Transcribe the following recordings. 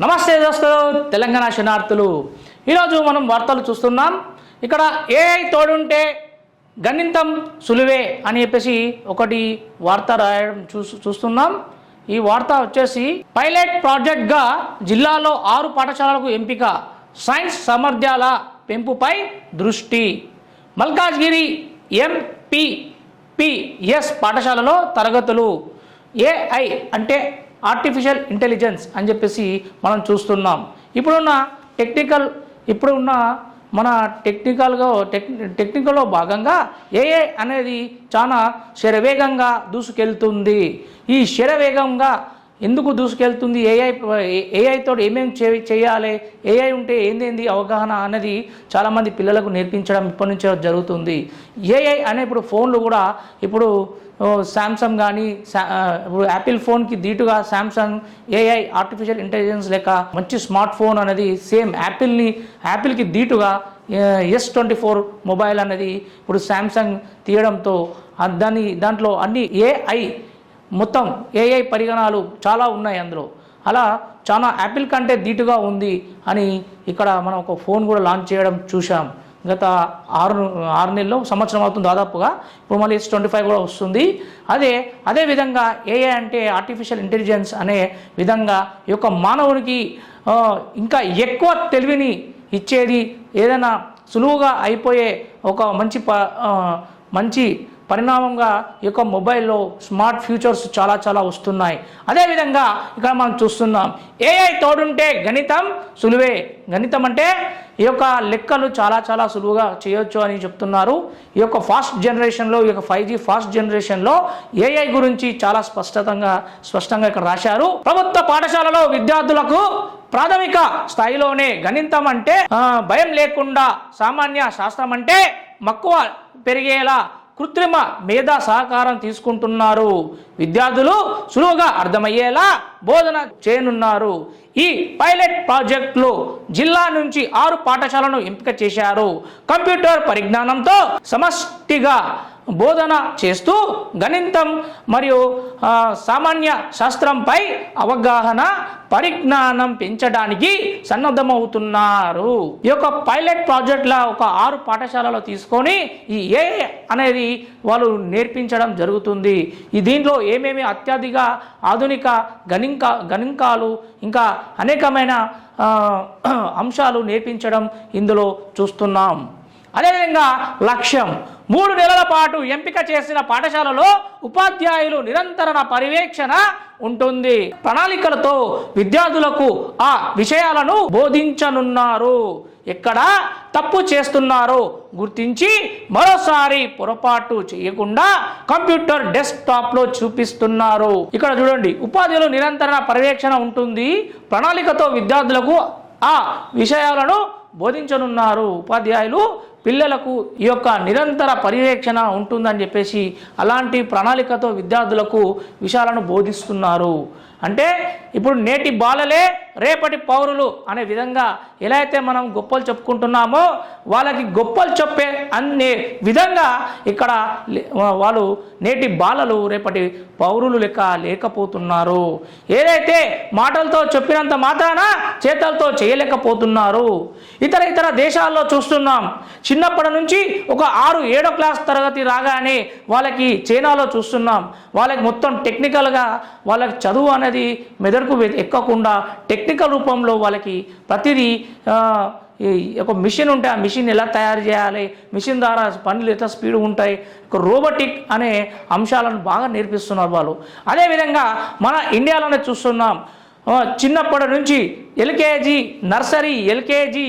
నమస్తే దోస్తులు, తెలంగాణ శనార్థులు. ఈరోజు మనం వార్తలు చూస్తున్నాం. ఇక్కడ ఏఐ తోడుంటే గణితం సులువే అని చెప్పేసి ఒకటి వార్త రాయడం చూస్తున్నాం. ఈ వార్త వచ్చేసి పైలట్ ప్రాజెక్ట్గా జిల్లాలో 6 పాఠశాలలకు ఎంపిక, సైన్స్ సామర్థ్యాల పెంపుపై దృష్టి. మల్కాజ్గిరి ఎంపీపీఎస్ పాఠశాలలో తరగతులు. ఏఐ అంటే ఆర్టిఫిషియల్ ఇంటెలిజెన్స్ అని చెప్పేసి మనం చూస్తున్నాం. ఇప్పుడున్న మన టెక్నికల్లో భాగంగా ఏఐ అనేది చాలా శరవేగంగా దూసుకెళ్తుంది. ఈ శరవేగంగా ఎందుకు దూసుకెళ్తుంది? ఏఐతో ఏమేమి చేయాలి, ఏఐ ఉంటే ఏంది అవగాహన అనేది చాలామంది పిల్లలకు నేర్పించడం ఇప్పటి నుంచే జరుగుతుంది. ఏఐ అనే ఇప్పుడు ఫోన్లు కూడా ఇప్పుడు శాంసంగ్ కానీ ఇప్పుడు యాపిల్ ఫోన్కి దీటుగా శాంసంగ్ ఏఐ ఆర్టిఫిషియల్ ఇంటెలిజెన్స్ లేక మంచి స్మార్ట్ ఫోన్ అనేది సేమ్ యాపిల్కి దీటుగా S24 మొబైల్ అనేది ఇప్పుడు శాంసంగ్ తీయడంతో దాంట్లో అన్ని మొత్తం ఏఐ పరిగణాలు చాలా ఉన్నాయి అందులో. అలా చాలా యాపిల్ కంటే దీటుగా ఉంది అని ఇక్కడ మనం ఒక ఫోన్ కూడా లాంచ్ చేయడం చూసాం. గత 6 నెలలు సంవత్సరం అవుతుంది దాదాపుగా. ఇప్పుడు మళ్ళీ S25 కూడా వస్తుంది. అదే విధంగా ఏఐ అంటే ఆర్టిఫిషియల్ ఇంటెలిజెన్స్ అనే విధంగా ఈ యొక్క మానవునికి ఇంకా ఎక్కువ తెలివిని ఇచ్చేది, ఏదైనా సులువుగా అయిపోయే ఒక మంచి పరిణామంగా ఈ యొక్క మొబైల్లో స్మార్ట్ ఫ్యూచర్స్ చాలా వస్తున్నాయి. అదేవిధంగా ఇక్కడ మనం చూస్తున్నాం ఏఐ తోడుంటే గణితం సులువే. గణితం అంటే ఈ యొక్క లెక్కలు చాలా సులువుగా చేయొచ్చు అని చెప్తున్నారు. ఈ యొక్క ఫాస్ట్ జనరేషన్లో, ఈ యొక్క 5G ఫాస్ట్ జనరేషన్లో ఏఐ గురించి చాలా స్పష్టంగా ఇక్కడ రాశారు. ప్రభుత్వ పాఠశాలలో విద్యార్థులకు ప్రాథమిక స్థాయిలోనే గణితం అంటే భయం లేకుండా, సామాన్య శాస్త్రం అంటే మక్కువ పెరిగేలా కృత్రిమ మేధా సహకారం తీసుకుంటున్నారు. విద్యార్థులు సులువుగా అర్థమయ్యేలా బోధన చేయనున్నారు. ఈ పైలట్ ప్రాజెక్టులో జిల్లా నుంచి 6 పాఠశాలను ఎంపిక చేశారు. కంప్యూటర్ పరిజ్ఞానంతో సమష్టిగా బోధన చేస్తూ గణితం మరియు సామాన్య శాస్త్రంపై అవగాహన, పరిజ్ఞానం పెంచడానికి సన్నద్ధమవుతున్నారు. ఈ యొక్క పైలట్ ప్రాజెక్టుల ఒక 6 పాఠశాలలో తీసుకొని ఈ ఏఐ అనేది వాళ్ళు నేర్పించడం జరుగుతుంది. దీంట్లో ఏమేమి అత్యధిక ఆధునిక గణాంకాలు ఇంకా అనేకమైన అంశాలు నేర్పించడం ఇందులో చూస్తున్నాం. అదేవిధంగా లక్ష్యం 3 నెలల పాటు ఎంపిక చేసిన పాఠశాలలో ఉపాధ్యాయులు నిరంతర పర్యవేక్షణ ఉంటుంది. ప్రణాళికలతో విద్యార్థులకు ఆ విషయాలను బోధించనున్నారు. ఎక్కడ తప్పు చేస్తున్నారో గుర్తించి మరోసారి పొరపాటు చేయకుండా కంప్యూటర్ డెస్క్టాప్లో చూపిస్తున్నారు. ఇక్కడ చూడండి, ఉపాధ్యాయులు నిరంతర పర్యవేక్షణ ఉంటుంది. ప్రణాళికతో విద్యార్థులకు ఆ విషయాలను బోధించనున్నారు. ఉపాధ్యాయులు పిల్లలకు ఈ యొక్క నిరంతర పర్యవేక్షణ ఉంటుందని చెప్పేసి అలాంటి ప్రణాళికతో విద్యార్థులకు విషయాలను బోధిస్తున్నారు. అంటే ఇప్పుడు నేటి బాలలే రేపటి పౌరులు అనే విధంగా ఎలా అయితే మనం గొప్పలు చెప్పుకుంటున్నామో వాళ్ళకి గొప్పలు చెప్పే అనే విధంగా ఇక్కడ వాళ్ళు నేటి బాలలు రేపటి పౌరులు లేకపోతున్నారు. ఏదైతే మాటలతో చెప్పినంత మాత్రాన చేతలతో చేయలేకపోతున్నారు. ఇతర దేశాల్లో చూస్తున్నాం, చిన్నప్పటి నుంచి ఒక 6-7 క్లాస్ తరగతి రాగానే వాళ్ళకి చైనాలో చూస్తున్నాం, వాళ్ళకి మొత్తం టెక్నికల్గా వాళ్ళకి చదువు అనేది మెదడుకు ఎక్కకుండా టెక్నికల్ రూపంలో వాళ్ళకి ప్రతిదీ ఒక మిషన్ ఉంటే ఆ మిషన్ ఎలా తయారు చేయాలి, మిషన్ ద్వారా పనులు ఎంత స్పీడ్ ఉంటాయి, ఒక రోబోటిక్ అనే అంశాలను బాగా నేర్పిస్తున్నారు వాళ్ళు. అదేవిధంగా మన ఇండియాలోనే చూస్తున్నాం, చిన్నప్పటి నుంచి LKG, nursery, LKG,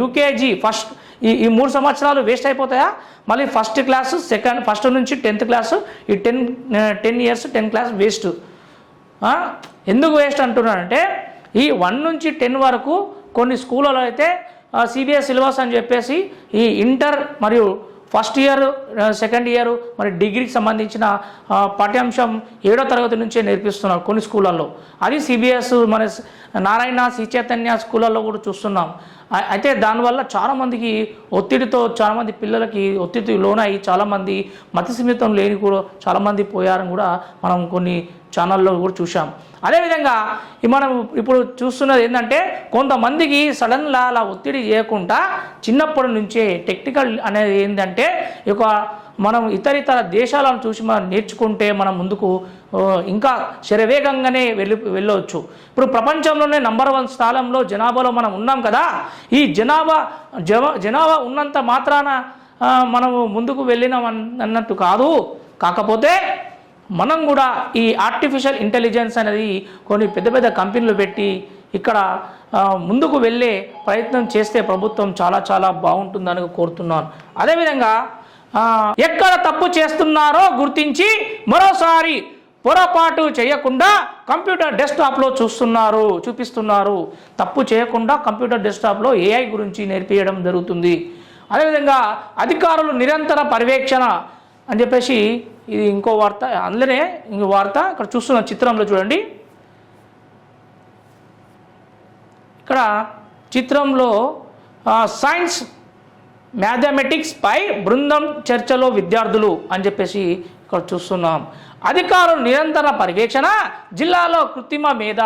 UKG, first ఈ 3 సంవత్సరాలు వేస్ట్ అయిపోతాయా? మళ్ళీ ఫస్ట్ క్లాసు, ఫస్ట్ నుంచి 10th క్లాసు, ఈ 10 ఇయర్స్ 10 క్లాస్ వేస్ట్. ఎందుకు వేస్ట్ అంటున్నానంటే ఈ 1 నుంచి 10 వరకు కొన్ని స్కూళ్ళలో అయితే సిబిఎస్ సిలబస్ అని చెప్పేసి ఈ ఇంటర్ మరియు ఫస్ట్ ఇయర్, సెకండ్ ఇయర్ మరి డిగ్రీకి సంబంధించిన పాఠ్యాంశం 7వ తరగతి నుంచే నేర్పిస్తున్నారు కొన్ని స్కూళ్ళల్లో. అది సిబిఎస్, మన నారాయణ, శ్రీ చైతన్య స్కూళ్ళల్లో కూడా చూస్తున్నాం. అయితే దానివల్ల చాలామందికి ఒత్తిడితో చాలామంది పిల్లలకి ఒత్తిడి లోనై చాలామంది మతి సీమితం లేని కూడా చాలామంది పోయారని కూడా మనం కొన్ని ఛానల్లో కూడా చూసాం. అదేవిధంగా మనం ఇప్పుడు చూస్తున్నది ఏంటంటే కొంతమందికి సడన్గా అలా ఒత్తిడి చేయకుండా చిన్నప్పటి నుంచే టెక్నికల్ అనేది ఏంటంటే మనం ఇతర దేశాలను చూసి మనం నేర్చుకుంటే మనం ముందుకు ఇంకా శరవేగంగానే వెళ్ళవచ్చు. ఇప్పుడు ప్రపంచంలోనే నంబర్ 1 స్థానంలో జనాభాలో మనం ఉన్నాం కదా. ఈ జనాభా ఉన్నంత మాత్రాన మనము ముందుకు వెళ్ళినాం అన్నట్టు కాదు. కాకపోతే మనం కూడా ఈ ఆర్టిఫిషియల్ ఇంటెలిజెన్స్ అనేది కొన్ని పెద్ద పెద్ద కంపెనీలు పెట్టి ఇక్కడ ముందుకు వెళ్ళే ప్రయత్నం చేస్తే ప్రభుత్వం చాలా చాలా బాగుంటుందని కోరుతున్నాను. అదేవిధంగా ఎక్కడ తప్పు చేస్తున్నారో గుర్తించి పొరపాటు చేయకుండా కంప్యూటర్ డెస్క్టాప్లో చూపిస్తున్నారు. తప్పు చేయకుండా కంప్యూటర్ డెస్క్టాప్లో AI గురించి నేర్పించడం జరుగుతుంది. అదేవిధంగా అధికారులు నిరంతర పర్యవేక్షణ అని చెప్పేసి ఇది ఇంకో వార్త. అందులోనే ఇంకో వార్త ఇక్కడ చూస్తున్న చిత్రంలో చూడండి. ఇక్కడ చిత్రంలో సైన్స్ మ్యాథమెటిక్స్ పై బృందం చర్చలో విద్యార్థులు అని చెప్పేసి ఇక్కడ చూస్తున్నాం. అధికారులు నిరంతర పర్యవేక్షణ. జిల్లాలో కృత్రిమ మీద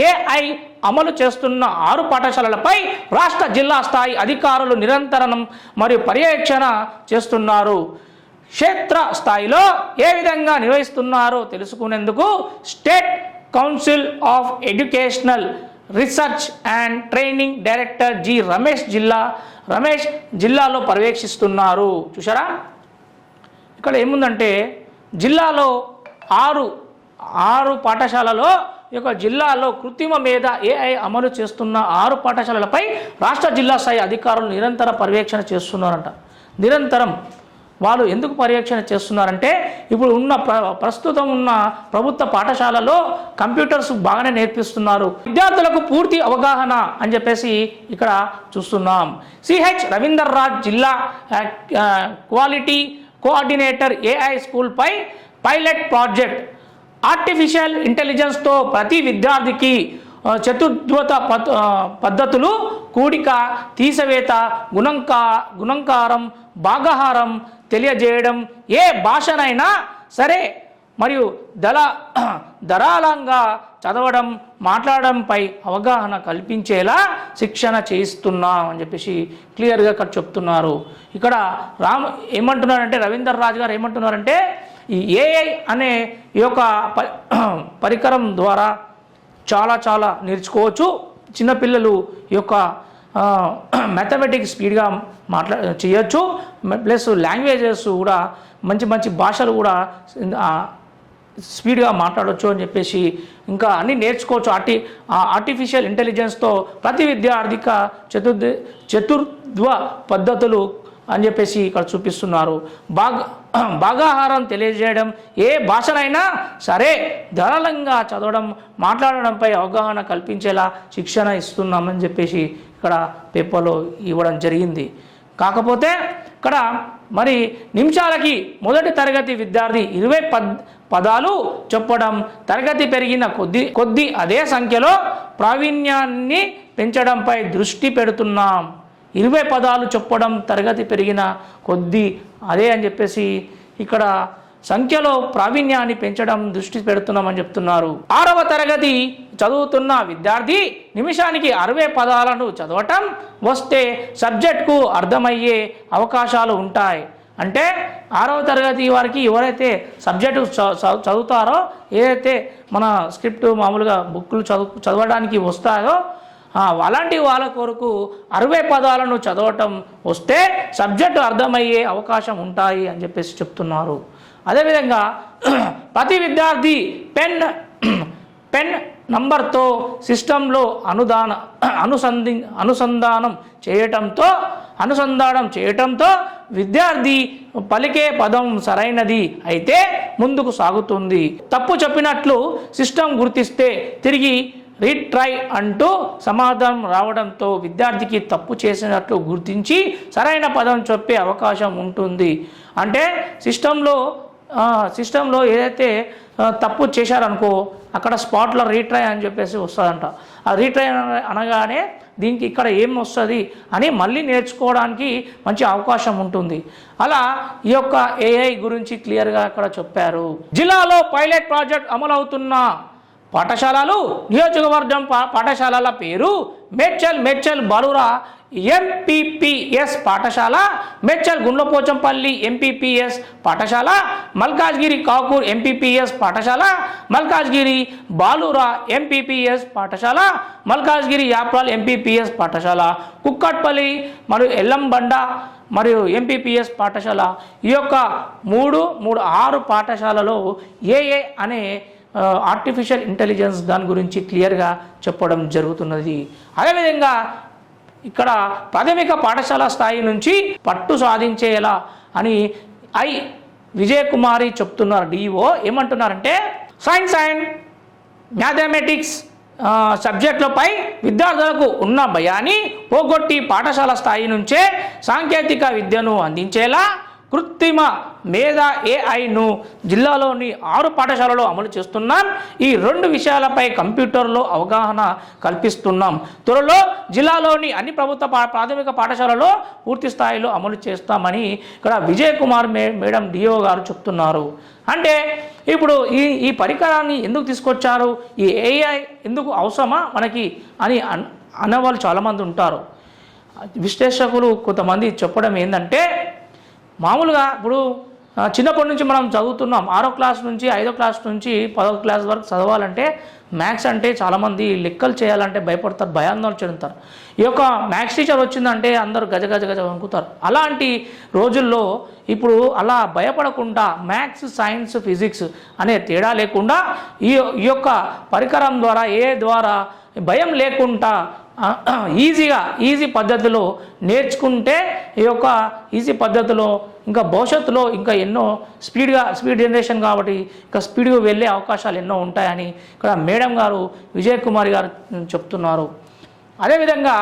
AI అమలు చేస్తున్న 6 పాఠశాలలపై రాష్ట్ర జిల్లా స్థాయి అధికారులు నిరంతరం మరియు పర్యవేక్షణ చేస్తున్నారు. క్షేత్ర స్థాయిలో ఏ విధంగా నిర్వహిస్తున్నారో తెలుసుకునేందుకు state council of educational research and training director Ramesh జిల్లాలో పర్యవేక్షిస్తున్నారు. చూసారా, ఇక్కడ ఏముందంటే జిల్లాలో 6 పాఠశాలలో జిల్లాలో కృత్రిమ మీద AI అమలు చేస్తున్న 6 పాఠశాలలపై రాష్ట్ర జిల్లా స్థాయి అధికారులు నిరంతర పర్యవేక్షణ చేస్తున్నారంట. నిరంతరం వాళ్ళు ఎందుకు పర్యవేక్షణ చేస్తున్నారంటే ఇప్పుడు ప్రస్తుతం ఉన్న ప్రభుత్వ పాఠశాలలో కంప్యూటర్స్ బాగానే నేర్పిస్తున్నారు. విద్యార్థులకు పూర్తి అవగాహన అని చెప్పేసి ఇక్కడ చూస్తున్నాం. సిహెచ్ రవీందర్ రాజ్ జిల్లా క్వాలిటీ కోఆర్డినేటర్ AI స్కూల్పై పైలట్ ప్రాజెక్ట్. ఆర్టిఫిషియల్ ఇంటెలిజెన్స్తో ప్రతి విద్యార్థికి చతుర్ద్వత పద్ధతులు కూడిక, తీసివేత, గుణంకారం, భాగాహారం తెలియజేయడం, ఏ భాషనైనా సరే మరియు ధారాళంగా చదవడం, మాట్లాడడంపై అవగాహన కల్పించేలా శిక్షణ చేయిస్తున్నాం అని చెప్పేసి క్లియర్గా ఇక్కడ చెప్తున్నారు. ఇక్కడ ఏమంటున్నారంటే రవీందర్ రాజ్ గారు ఏమంటున్నారంటే ఈ AI అనే ఈ యొక్క పరికరం ద్వారా చాలా చాలా నేర్చుకోవచ్చు. చిన్నపిల్లలు ఈ యొక్క మ్యాథమెటిక్స్ స్పీడ్గా చేయొచ్చు. ప్లస్ లాంగ్వేజెస్ కూడా మంచి భాషలు కూడా స్పీడ్గా మాట్లాడవచ్చు అని చెప్పేసి ఇంకా అన్నీ నేర్చుకోవచ్చు. ఆర్టిఫిషియల్ ఇంటెలిజెన్స్తో ప్రతి విద్యార్థిక చతుర్ద్వ పద్ధతులు అని చెప్పేసి ఇక్కడ చూపిస్తున్నారు. భాగాహారం తెలియజేయడం, ఏ భాషనైనా సరే ధారాళంగా చదవడం, మాట్లాడడంపై అవగాహన కల్పించేలా శిక్షణ ఇస్తున్నామని చెప్పేసి ఇక్కడ పేపర్లో ఇవ్వడం జరిగింది. కాకపోతే ఇక్కడ మరి నిమిషాలకి మొదటి తరగతి విద్యార్థి 20 పదాలు చెప్పడం, తరగతి పెరిగిన కొద్ది అదే సంఖ్యలో ప్రావీణ్యాన్ని పెంచడంపై దృష్టి పెడుతున్నాం. 20 పదాలు చెప్పడం తరగతి పెరిగిన కొద్ది అదే అని చెప్పేసి ఇక్కడ సంఖ్యలో ప్రావీణ్యాన్ని పెంచడం దృష్టి పెడుతున్నామని చెప్తున్నారు. 6వ తరగతి చదువుతున్న విద్యార్థి నిమిషానికి 60 పదాలను చదవటం వస్తే సబ్జెక్టుకు అర్థమయ్యే అవకాశాలు ఉంటాయి. అంటే 6వ తరగతి వారికి ఎవరైతే సబ్జెక్టు చదువుతారో, ఏదైతే మన స్క్రిప్ట్ మామూలుగా బుక్లు చదవడానికి వస్తాయో అలాంటి వాళ్ళ కొరకు 60 పదాలను చదవటం వస్తే సబ్జెక్టు అర్థమయ్యే అవకాశం ఉంటాయి అని చెప్పేసి చెప్తున్నారు. అదేవిధంగా ప్రతి విద్యార్థి పెన్ నంబర్తో సిస్టంలో అనుసంధానం చేయటంతో విద్యార్థి పలికే పదం సరైనది అయితే ముందుకు సాగుతుంది. తప్పు చెప్పినట్లు సిస్టమ్ గుర్తిస్తే తిరిగి రీట్రై అంటూ సమాధానం రావడంతో విద్యార్థికి తప్పు చేసినట్లు గుర్తించి సరైన పదం చెప్పే అవకాశం ఉంటుంది. అంటే సిస్టంలో సిస్టంలో ఏదైతే తప్పు చేశారనుకో అక్కడ స్పాట్లో రీట్రై అని చెప్పేసి వస్తుందంట. ఆ రీట్రై అనగానే దీనికి ఇక్కడ ఏం వస్తుంది అని మళ్ళీ నేర్చుకోవడానికి మంచి అవకాశం ఉంటుంది. అలా ఈ యొక్క ఏఐ గురించి క్లియర్గా అక్కడ చెప్పారు. జిల్లాలో పైలట్ ప్రాజెక్ట్ అమలవుతున్న పాఠశాలలు, నియోజకవర్గం పాఠశాలల పేరు మేడ్చల్ బాలురా ఎంపీపీఎస్ పాఠశాల, మేడ్చల్ గుండ్లపోచంపల్లి ఎంపీపీఎస్ పాఠశాల, మల్కాజ్గిరి కాకూర్ ఎంపీపీఎస్ పాఠశాల, మల్కాజ్గిరి బాలురా ఎంపీపీఎస్ పాఠశాల, మల్కాజ్గిరి యాప్రాల్ ఎంపీపీఎస్ పాఠశాల, కుక్కట్పల్లి మరియు ఎల్లంబండ మరియు ఎంపీపీఎస్ పాఠశాల. ఈ యొక్క 6 పాఠశాలలో ఏఏ అనే ఆర్టిఫిషియల్ ఇంటెలిజెన్స్ దాని గురించి క్లియర్గా చెప్పడం జరుగుతున్నది. అదేవిధంగా ఇక్కడ ప్రాథమిక పాఠశాల స్థాయి నుంచి పట్టు సాధించేలా అని విజయకుమారి చెప్తున్నారు. డిఓ ఏమంటున్నారంటే సైన్స్ అండ్ మ్యాథమెటిక్స్ సబ్జెక్టులపై విద్యార్థులకు ఉన్న భయాన్ని పోగొట్టి పాఠశాల స్థాయి నుంచే సాంకేతిక విద్యను అందించేలా కృత్రిమ మేధ ఏఐను జిల్లాలోని 6 పాఠశాలలో అమలు చేస్తున్నాం. ఈ 2 విషయాలపై కంప్యూటర్లో అవగాహన కల్పిస్తున్నాం. త్వరలో జిల్లాలోని అన్ని ప్రభుత్వ ప్రాథమిక పాఠశాలలో పూర్తి స్థాయిలో అమలు చేస్తామని ఇక్కడ విజయకుమార్ మేడం డిఓ గారు చెప్తున్నారు. అంటే ఇప్పుడు ఈ పరికరాన్ని ఎందుకు తీసుకొచ్చారు, ఈ ఏఐ ఎందుకు అవసరమా మనకి అని అన్నవాళ్ళు చాలామంది ఉంటారు. విశ్లేషకులు కొంతమంది చెప్పడం ఏంటంటే మామూలుగా ఇప్పుడు చిన్నప్పటి నుంచి మనం చదువుతున్నాం. 6వ క్లాస్ నుంచి 5వ క్లాస్ నుంచి 10వ క్లాస్ వరకు చదవాలంటే మ్యాథ్స్ అంటే చాలామంది లెక్కలు చేయాలంటే భయపడతారు, భయాందోళన చెందుతారు. ఈ యొక్క మ్యాథ్స్ టీచర్ వచ్చిందంటే అందరూ గజ వణుకుతారు. అలాంటి రోజుల్లో ఇప్పుడు అలా భయపడకుండా మ్యాథ్స్, సైన్స్, ఫిజిక్స్ అనే తేడా లేకుండా ఈ యొక్క పరికరం ద్వారా ద్వారా భయం లేకుండా ఈజీ పద్ధతిలో నేర్చుకుంటే ఈ యొక్క ఈజీ పద్ధతిలో ఇంకా భవిష్యత్తులో ఇంకా ఎన్నో స్పీడ్ జనరేషన్ కాబట్టి ఇంకా స్పీడ్గా వెళ్ళే అవకాశాలు ఎన్నో ఉంటాయని ఇక్కడ మేడం గారు విజయకుమారి గారు చెప్తున్నారు. అదేవిధంగా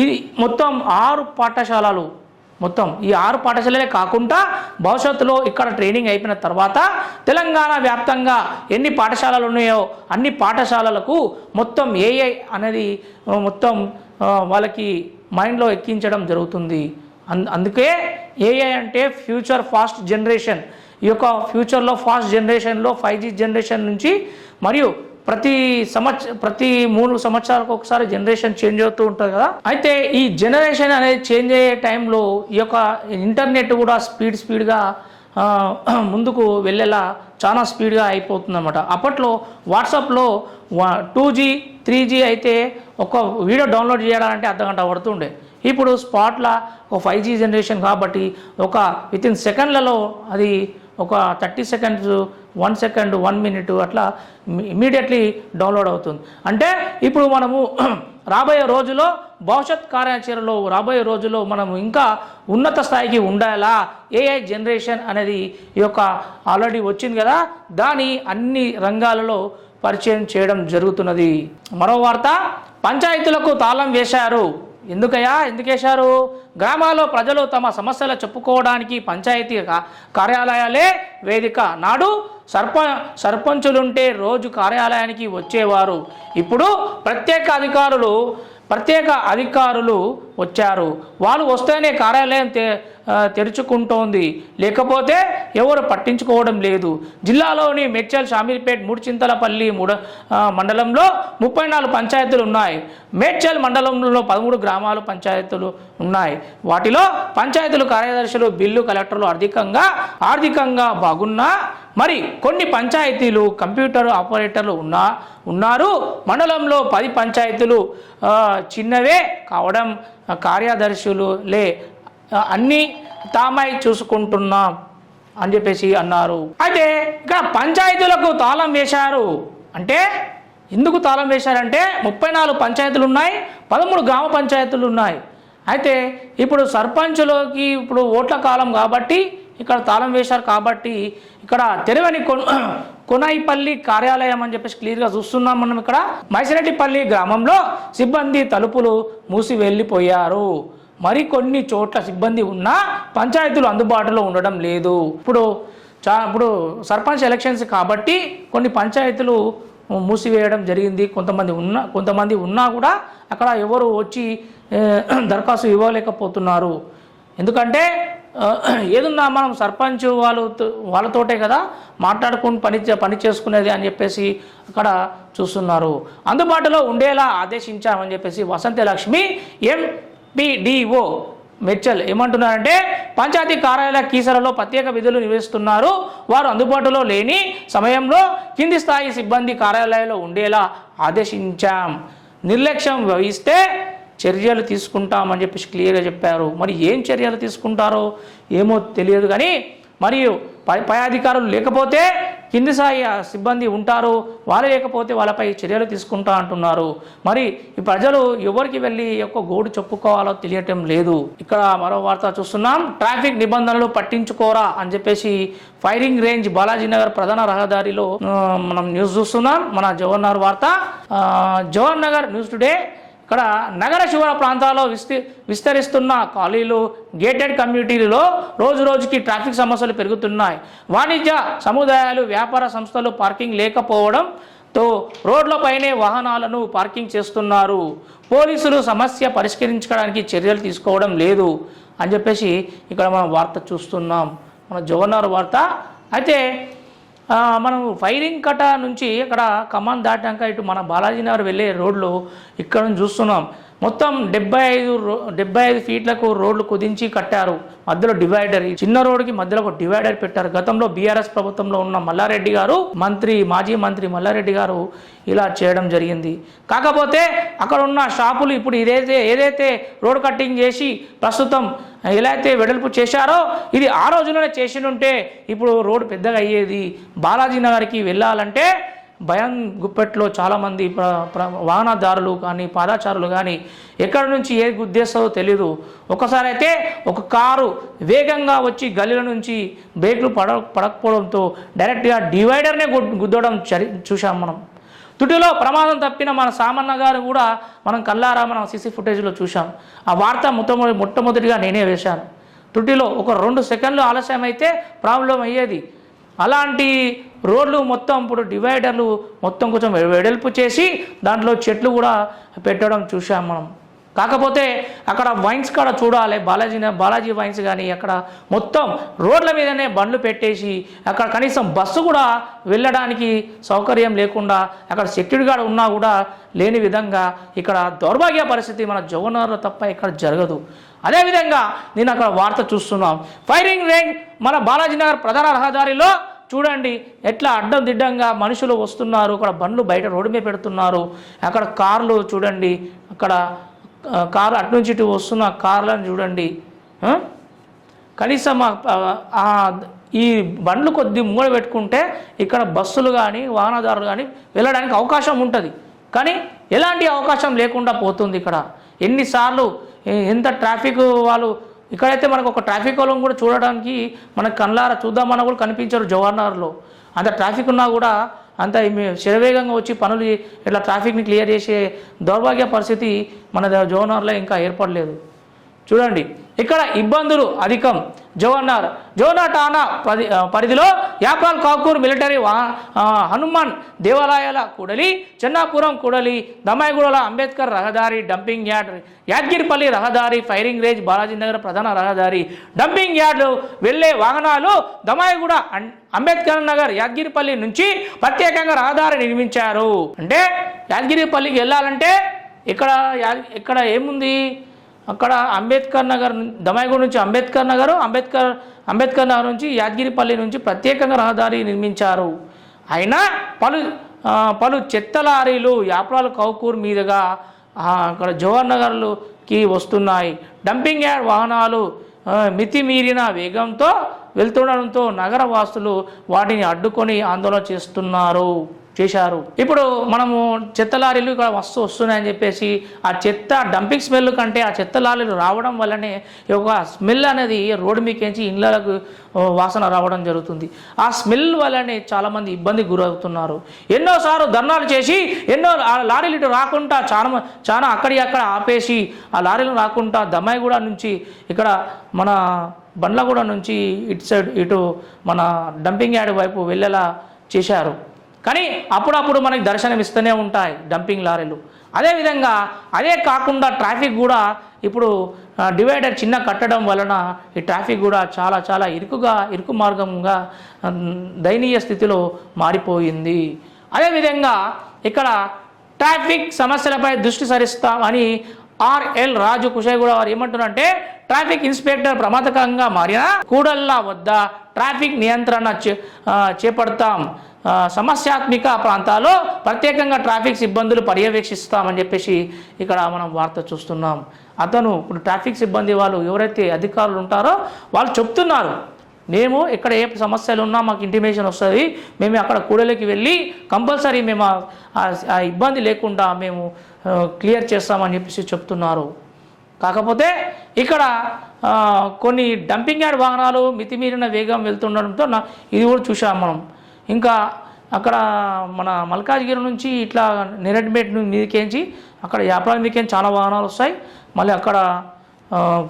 ఇది మొత్తం 6 పాఠశాలలు, మొత్తం ఈ 6 పాఠశాలలే కాకుండా భవిష్యత్తులో ఇక్కడ ట్రైనింగ్ అయిపోయిన తర్వాత తెలంగాణ వ్యాప్తంగా ఎన్ని పాఠశాలలు ఉన్నాయో అన్ని పాఠశాలలకు మొత్తం ఏఐ అనేది మొత్తం వాళ్ళకి మైండ్లో ఎక్కించడం జరుగుతుంది. అందుకే ఏఐ అంటే ఫ్యూచర్ ఫాస్ట్ జనరేషన్. ఈ యొక్క ఫ్యూచర్లో ఫాస్ట్ జనరేషన్లో 5G జనరేషన్ నుంచి మరియు ప్రతి 3 సంవత్సరాలకు ఒకసారి జనరేషన్ చేంజ్ అవుతూ ఉంటుంది కదా. అయితే ఈ జనరేషన్ అనేది చేంజ్ అయ్యే టైంలో ఈ యొక్క ఇంటర్నెట్ కూడా స్పీడ్గా ముందుకు వెళ్ళేలా చాలా స్పీడ్గా అయిపోతుంది అన్నమాట. అప్పట్లో వాట్సాప్లో 2G 3G అయితే ఒక వీడియో డౌన్లోడ్ చేయాలంటే అర్ధగంట పడుతుండే. ఇప్పుడు స్పాట్లా ఒక 5G జనరేషన్ కాబట్టి ఒక వితిన్ సెకండ్లలో అది ఒక 30 సెకండ్స్, 1 సెకండ్, 1 మినిట్ అట్లా ఇమీడియట్లీ డౌన్లోడ్ అవుతుంది. అంటే ఇప్పుడు మనము రాబోయే రోజుల్లో భవిష్యత్ కార్యాచరణలో రాబోయే రోజుల్లో మనం ఇంకా ఉన్నత స్థాయికి ఉండాలా. ఏఐ జనరేషన్ అనేది ఈ యొక్క ఆల్రెడీ వచ్చింది కదా, దాని అన్ని రంగాలలో పరిచయం చేయడం జరుగుతున్నది. మరో వార్త, పంచాయతీలకు తాళం వేశారు. ఎందుకు వేశారు? గ్రామాల్లో ప్రజలు తమ సమస్యలు చెప్పుకోవడానికి పంచాయతీ కార్యాలయాలే వేదిక. నాడు సర్పంచులుంటే రోజు కార్యాలయానికి వచ్చేవారు. ఇప్పుడు ప్రత్యేక అధికారులు వచ్చారు. వాళ్ళు వస్తేనే కార్యాలయం తెరుచుకుంటోంది, లేకపోతే ఎవరు పట్టించుకోవడం లేదు. జిల్లాలోని మేడ్చల్, షామీర్పేట్, మూడుచింతలపల్లి మండలంలో 34 పంచాయతీలు ఉన్నాయి. మేడ్చల్ మండలంలో 13 గ్రామాలు పంచాయతీలు ఉన్నాయి. వాటిలో పంచాయతీలు కార్యదర్శులు, బిల్లు కలెక్టర్లు ఆర్థికంగా బాగున్నా మరి కొన్ని పంచాయతీలు కంప్యూటర్ ఆపరేటర్లు ఉన్నారు. మండలంలో 10 పంచాయతీలు చిన్నవే కావడం కార్యదర్శులు అన్నీ తామై చూసుకుంటున్నాం అని చెప్పేసి అన్నారు. అయితే ఇక్కడ పంచాయతీలకు తాళం వేశారు. అంటే ఎందుకు తాళం వేశారంటే 34 పంచాయతీలు ఉన్నాయి, 13 గ్రామ పంచాయతీలు ఉన్నాయి. అయితే ఇప్పుడు సర్పంచులకి ఇప్పుడు ఓట్ల కాలం కాబట్టి ఇక్కడ తాళం వేశారు. కాబట్టి ఇక్కడ తెరవని కొనాయిపల్లి కార్యాలయం అని చెప్పేసి క్లియర్గా చూస్తున్నాం మనం. ఇక్కడ మైసిరెడ్డిపల్లి గ్రామంలో సిబ్బంది తలుపులు మూసి వెళ్ళిపోయారు. మరికొన్ని చోట్ల సిబ్బంది ఉన్నా పంచాయతీలు అందుబాటులో ఉండడం లేదు. ఇప్పుడు ఇప్పుడు సర్పంచ్ ఎలక్షన్స్ కాబట్టి కొన్ని పంచాయతీలు మూసివేయడం జరిగింది. కొంతమంది ఉన్నా కూడా అక్కడ ఎవరు వచ్చి దరఖాస్తు ఇవ్వలేకపోతున్నారు. ఎందుకంటే ఏదున్నా మనం సర్పంచ్ వాళ్ళతోటే కదా మాట్లాడుకుని పని చేసుకునేది అని చెప్పేసి అక్కడ చూస్తున్నారు. అందుబాటులో ఉండేలా ఆదేశించామని చెప్పేసి వసంతలక్ష్మి ఎంపీడీఓ మెర్చల్ ఏమంటున్నారంటే, పంచాయతీ కార్యాలయ కీసరలో ప్రత్యేక విధులు నిర్వహిస్తున్నారు. వారు అందుబాటులో లేని సమయంలో కింది స్థాయి సిబ్బంది కార్యాలయంలో ఉండేలా ఆదేశించాం. నిర్లక్ష్యం వహిస్తే చర్యలు తీసుకుంటామని చెప్పేసి క్లియర్గా చెప్పారు. మరి ఏం చర్యలు తీసుకుంటారో ఏమో తెలియదు, కానీ మరియు పై అధికారులు లేకపోతే కింది స్థాయి సిబ్బంది ఉంటారు, వాళ్ళు లేకపోతే వాళ్ళపై చర్యలు తీసుకుంటా అంటున్నారు. మరి ఈ ప్రజలు ఎవరికి వెళ్ళి యొక్క గోడు చెప్పుకోవాలో తెలియటం లేదు. ఇక్కడ మరో వార్త చూస్తున్నాం, ట్రాఫిక్ నిబంధనలు పట్టించుకోరా అని చెప్పేసి ఫైరింగ్ రేంజ్ బాలాజీనగర్ ప్రధాన రహదారిలో మనం న్యూస్ చూస్తున్నాం. మన జవహర్ వార్త, జవహర్ నగర్ న్యూస్ టుడే. ఇక్కడ నగర శివార ప్రాంతాల్లో విస్తరిస్తున్న ఖాళీలు, గేటెడ్ కమ్యూనిటీలలో రోజు రోజుకి ట్రాఫిక్ సమస్యలు పెరుగుతున్నాయి. వాణిజ్య సముదాయాలు, వ్యాపార సంస్థలు పార్కింగ్ లేకపోవడంతో రోడ్లపైనే వాహనాలను పార్కింగ్ చేస్తున్నారు. పోలీసులు సమస్య పరిష్కరించడానికి చర్యలు తీసుకోవడం లేదు అని చెప్పేసి ఇక్కడ మనం వార్త చూస్తున్నాం, మన జవహర్ వార్త. అయితే మనం ఫైరింగ్ కట నుంచి ఇక్కడ ఖమ్మం దాటాక ఇటు మన బాలాజీనగర్ వెళ్ళే రోడ్లు ఇక్కడ నుంచి చూస్తున్నాం. మొత్తం 75 ఫీట్లకు రోడ్లు కుదించి కట్టారు. మధ్యలో డివైడర్, చిన్న రోడ్డుకి మధ్యలో ఒక డివైడర్ పెట్టారు. గతంలో బీఆర్ఎస్ ప్రభుత్వంలో ఉన్న మల్లారెడ్డి గారు, మాజీ మంత్రి మల్లారెడ్డి గారు ఇలా చేయడం జరిగింది. కాకపోతే అక్కడ ఉన్న షాపులు ఇప్పుడు ఏదైతే రోడ్ కట్టింగ్ చేసి ప్రస్తుతం ఎలా అయితే వెడల్పు చేశారో ఇది ఆ రోజులోనే చేసి ఉంటే ఇప్పుడు రోడ్డు పెద్దగా అయ్యేది. బాలాజీ నగర్కి వెళ్ళాలంటే భయం గుప్పెట్లో చాలామంది వాహనదారులు కానీ పాదాచారులు కానీ ఎక్కడి నుంచి ఏ గుద్దేస్తారో తెలీదు. ఒకసారి అయితే ఒక కారు వేగంగా వచ్చి గల్లీల నుంచి బ్రేకులు పడకపోవడంతో డైరెక్ట్గా డివైడర్నే గుద్దడం చూసాం మనం. తుటిలో ప్రమాదం తప్పిన మన సామన్న గారు కూడా మనం కల్లారా మనం సీసీ ఫుటేజ్లో చూసాం. ఆ వార్త మొట్టమొదటిగా నేనే వేశాను. తుటిలో ఒక 2 సెకండ్లు ఆలస్యం అయితే ప్రాబ్లం అయ్యేది. అలాంటి రోడ్లు మొత్తం ఇప్పుడు డివైడర్లు మొత్తం కొంచెం వెడల్పు చేసి దాంట్లో చెట్లు కూడా పెట్టడం చూసాం మనం. కాకపోతే అక్కడ వైన్స్ కాడ చూడాలి, బాలాజీ వైన్స్ కానీ అక్కడ మొత్తం రోడ్ల మీదనే బండ్లు పెట్టేసి అక్కడ కనీసం బస్సు కూడా వెళ్ళడానికి సౌకర్యం లేకుండా అక్కడ సెక్యూరిటీ గార్డ్ ఉన్నా కూడా లేని విధంగా ఇక్కడ దౌర్భాగ్య పరిస్థితి మన జవహర్లో తప్ప ఇక్కడ జరగదు. అదేవిధంగా నేను అక్కడ వార్త చూస్తున్నాం, ఫైరింగ్ రేంజ్ మన బాలాజీనగర్ ప్రధాన రహదారిలో చూడండి ఎట్లా అడ్డం దిడ్డంగా మనుషులు వస్తున్నారు. అక్కడ బండ్లు బయట రోడ్డు మీద పెడుతున్నారు. అక్కడ కార్లు చూడండి, అక్కడ కార్లు అటు నుంచి ఇటు వస్తున్న కార్లను చూడండి. కనీసం ఈ బండ్లు కొద్ది మూల పెట్టుకుంటే ఇక్కడ బస్సులు కానీ వాహనదారులు కానీ వెళ్ళడానికి అవకాశం ఉంటుంది. కానీ ఎలాంటి అవకాశం లేకుండా పోతుంది. ఇక్కడ ఎన్నిసార్లు ఎంత ట్రాఫిక్ వాళ్ళు ఇక్కడైతే మనకు ఒక ట్రాఫిక్ వాళ్ళని కూడా చూడడానికి మనకు కళ్ళారా చూద్దామన్నా కూడా కనిపించరు. జవహర్నగర్లో అంత ట్రాఫిక్ ఉన్నా కూడా అంత శరవేగంగా వచ్చి పనులు ఇట్లా ట్రాఫిక్ని క్లియర్ చేసే దౌర్భాగ్య పరిస్థితి మన జవహర్నగర్లో ఇంకా ఏర్పడలేదు. చూడండి ఇక్కడ ఇబ్బందులు అధికం. జవహర్ ఠాణా పరిధిలో యాప్రాల్ కాకూర్ మిలిటరీ హనుమాన్ దేవాలయాల కూడలి, చెన్నాపురం కూడలి, దమ్మాయిగూడల అంబేద్కర్ రహదారి, డంపింగ్ యార్డ్, యాదగిరిపల్లి రహదారి, ఫైరింగ్ రేంజ్ బాలాజీనగర్ ప్రధాన రహదారి, డంపింగ్ యార్డు వెళ్లే వాహనాలు దమ్మాయిగూడ, అంబేద్కర్ నగర్, యాదగిరిపల్లి నుంచి ప్రత్యేకంగా రహదారి నిర్మించారు. అంటే యాదగిరిపల్లికి వెళ్ళాలంటే ఇక్కడ ఏముంది, అక్కడ అంబేద్కర్ నగర్ దమ్మాయిగూడ నుంచి అంబేద్కర్ నగర్ నుంచి యాదగిరిపల్లి నుంచి ప్రత్యేకంగా రహదారి నిర్మించారు. అయినా పలు చెత్త లారీలు యాప్రాల్ కౌకూర్ మీదుగా అక్కడ జవహర్ నగర్కి వస్తున్నాయి. డంపింగ్ యార్డ్ వాహనాలు మితిమీరిన వేగంతో వెళ్తుండడంతో నగర వాసులు వాటిని అడ్డుకొని ఆందోళన చేశారు. ఇప్పుడు మనము చెత్త లారీలు ఇక్కడ వస్తున్నాయని చెప్పేసి ఆ చెత్త డంపింగ్ స్మెల్ కంటే ఆ చెత్త లారీలు రావడం వల్లనే ఒక స్మెల్ అనేది రోడ్డు మీకేంచి ఇళ్ళకు వాసన రావడం జరుగుతుంది. ఆ స్మెల్ వల్లనే చాలామంది ఇబ్బందికి గురవుతున్నారు. ఎన్నోసార్లు ధర్నాలు చేసి ఆ లారీలు ఇటు రాకుండా చాలా అక్కడ ఆపేసి ఆ లారీలు రాకుండా దమ్మాయిగూడ నుంచి ఇక్కడ మన బండ్లగూడ నుంచి ఇటు సైడ్ ఇటు మన డంపింగ్ యార్డ్ వైపు వెళ్ళేలా చేశారు. కానీ అప్పుడప్పుడు మనకి దర్శనం ఇస్తూనే ఉంటాయి డంపింగ్ లారీలు. అదేవిధంగా అదే కాకుండా ట్రాఫిక్ కూడా ఇప్పుడు డివైడర్ చిన్న కట్టడం వలన ఈ ట్రాఫిక్ కూడా చాలా చాలా ఇరుకు మార్గంగా దయనీయ స్థితిలో మారిపోయింది. అదేవిధంగా ఇక్కడ ట్రాఫిక్ సమస్యలపై దృష్టి సారిస్తామని ఆర్ఎల్ రాజు కుషాయిగూడ వారు ఏమంటున్నారంటే, ట్రాఫిక్ ఇన్స్పెక్టర్ ప్రమాదకరంగా మారిన కూడళ్ల వద్ద ట్రాఫిక్ నియంత్రణ చేపడతాం, సమస్యాత్మక ప్రాంతాల్లో ప్రత్యేకంగా ట్రాఫిక్ సిబ్బందులు పర్యవేక్షిస్తామని చెప్పేసి ఇక్కడ మనం వార్త చూస్తున్నాం. అతను ఇప్పుడు ట్రాఫిక్ సిబ్బంది వాళ్ళు ఎవరైతే అధికారులు ఉంటారో వాళ్ళు చెప్తున్నారు, మేము ఇక్కడ ఏ సమస్యలు ఉన్నా మాకు ఇంటిమేషన్ వస్తుంది, మేము అక్కడ కూడలికి వెళ్ళి కంపల్సరీ మేము ఆ ఇబ్బంది లేకుండా మేము క్లియర్ చేస్తామని చెప్పేసి చెప్తున్నారు. కాకపోతే ఇక్కడ కొన్ని డంపింగ్ యార్డ్ వాహనాలు మితిమీరిన వేగం వెళ్తుండడంతో ఇది కూడా చూసాం మనం. ఇంకా అక్కడ మన మల్కాజ్గిరి నుంచి ఇట్లా నెరెడ్మేట్ మీదకేంచి అక్కడ యాప్రాల మీదకేంచి చాలా వాహనాలు వస్తాయి. మళ్ళీ అక్కడ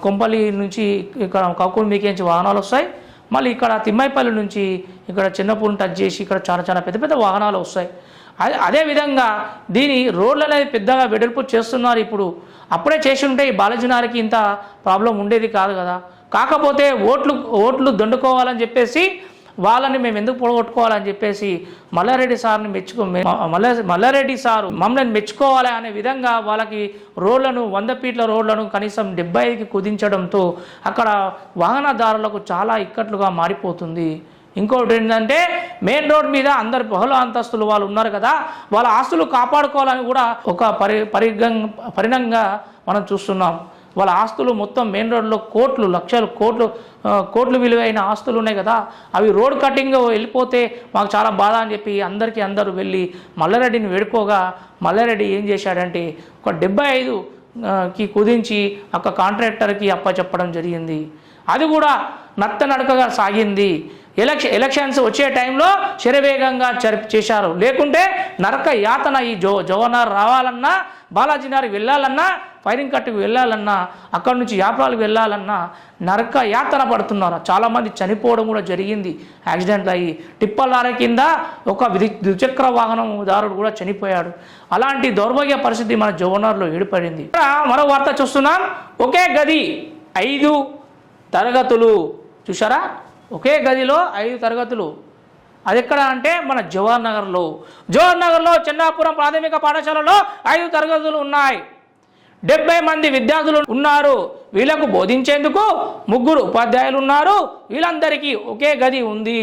కొంపల్లి నుంచి ఇక్కడ కౌకూరు మీదకేంచి వాహనాలు వస్తాయి. మళ్ళీ ఇక్కడ తిమ్మైపల్లి నుంచి ఇక్కడ చిన్నపూర్ని టచ్ చేసి ఇక్కడ చాలా చాలా పెద్ద పెద్ద వాహనాలు వస్తాయి. అదేవిధంగా దీని రోడ్లు అనేది పెద్దగా వెడల్పు చేస్తున్నారు ఇప్పుడు. అప్పుడే చేసి ఉంటే ఈ బాలాజీనగర్కి ఇంత ప్రాబ్లం ఉండేది కాదు కదా. కాకపోతే ఓట్లు దండుకోవాలని చెప్పేసి వాళ్ళని మేము ఎందుకు పొడగొట్టుకోవాలని చెప్పేసి మల్లారెడ్డి సార్ని మల్లారెడ్డి సారు మమ్మల్ని మెచ్చుకోవాలి అనే విధంగా వాళ్ళకి రోడ్లను 100 ఫీట్ల రోడ్లను కనీసం 75కి కుదించడంతో అక్కడ వాహనదారులకు చాలా ఇక్కట్లుగా మారిపోతుంది. ఇంకోటి ఏంటంటే మెయిన్ రోడ్ మీద అందరు బహుళ అంతస్తులు వాళ్ళు ఉన్నారు కదా, వాళ్ళ ఆస్తులు కాపాడుకోవాలని కూడా ఒక పరిణంగా మనం చూస్తున్నాం. వాళ్ళ ఆస్తులు మొత్తం మెయిన్ రోడ్లో లక్షలు కోట్లు విలువైన ఆస్తులు ఉన్నాయి కదా, అవి రోడ్ కటింగ్ వెళ్ళిపోతే మాకు చాలా బాధ అని చెప్పి అందరూ వెళ్ళి మల్లారెడ్డిని వేడుకోగా మల్లారెడ్డి ఏం చేశాడంటే ఒక 75కి కుదించి ఒక కాంట్రాక్టర్కి అప్పచెప్పడం జరిగింది. అది కూడా నత్తనడకగా సాగింది. ఎలక్షన్స్ వచ్చే టైంలో శరవేగంగా చేశారు. లేకుంటే నరక యాతన ఈ జవహర్ రావాలన్నా, బాలాజీనగర్ వెళ్ళాలన్నా, ఫైరింగ్ కట్టుకు వెళ్ళాలన్నా, అక్కడి నుంచి యాప్రాలకు వెళ్ళాలన్నా నరక యాతన పడుతున్నారు. చాలామంది చనిపోవడం కూడా జరిగింది. యాక్సిడెంట్లు అయ్యి టిప్పర్ లారీ కింద ఒక ద్విచక్ర వాహనందారుడు కూడా చనిపోయాడు. అలాంటి దౌర్భాగ్య పరిస్థితి మన జవహర్లో ఏర్పడింది. మరో వార్త చూస్తున్నాం. ఒకే గది 5 తరగతులు. చూసారా, ఒకే గదిలో 5 తరగతులు. అది ఎక్కడ అంటే మన జవహర్ నగర్లో చెన్నాపురం ప్రాథమిక పాఠశాలలో 5 తరగతులు ఉన్నాయి. 70 మంది విద్యార్థులు ఉన్నారు. వీళ్ళకు బోధించేందుకు 3 ఉపాధ్యాయులు ఉన్నారు. వీళ్ళందరికీ ఒకే గది ఉంది.